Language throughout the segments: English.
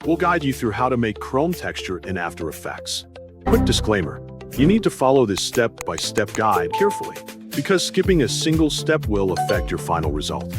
we'll guide you through how to make chrome texture in After Effects. Quick disclaimer, you need to follow this step-by-step guide carefully, because skipping a single step will affect your final result.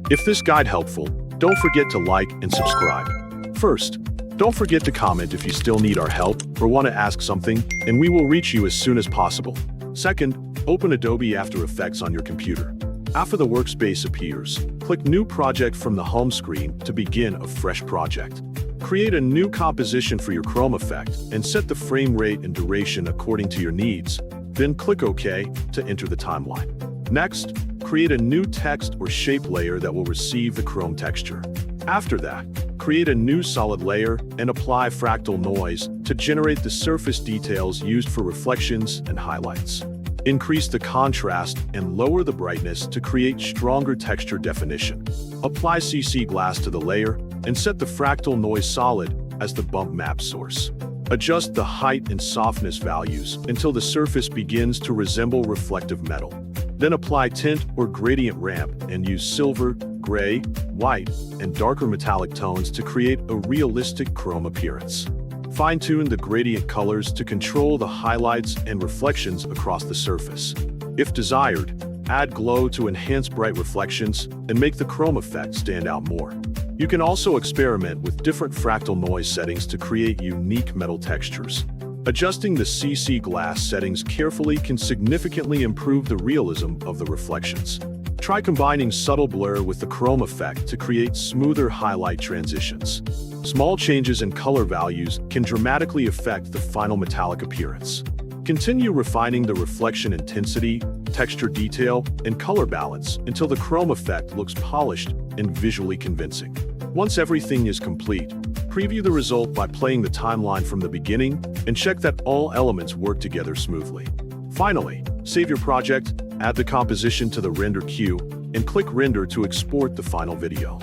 If this guide helpful, don't forget to like and subscribe. First, don't forget to comment if you still need our help or want to ask something, and we will reach you as soon as possible. Second, open Adobe After Effects on your computer. After the workspace appears, click New Project from the home screen to begin a fresh project. Create a new composition for your chrome effect and set the frame rate and duration according to your needs. Then click OK to enter the timeline. Next, create a new text or shape layer that will receive the chrome texture. After that, create a new solid layer and apply fractal noise to generate the surface details used for reflections and highlights. Increase the contrast and lower the brightness to create stronger texture definition. Apply CC glass to the layer and set the fractal noise solid as the bump map source. Adjust the height and softness values until the surface begins to resemble reflective metal. Then apply tint or gradient ramp and use silver, gray, white, and darker metallic tones to create a realistic chrome appearance. Fine-tune the gradient colors to control the highlights and reflections across the surface. If desired, add glow to enhance bright reflections and make the chrome effect stand out more. You can also experiment with different fractal noise settings to create unique metal textures. Adjusting the CC glass settings carefully can significantly improve the realism of the reflections. Try combining subtle blur with the chrome effect to create smoother highlight transitions. Small changes in color values can dramatically affect the final metallic appearance. Continue refining the reflection intensity, texture detail, and color balance until the chrome effect looks polished and visually convincing. Once everything is complete, preview the result by playing the timeline from the beginning and check that all elements work together smoothly. Finally, save your project, add the composition to the render queue, and click Render to export the final video.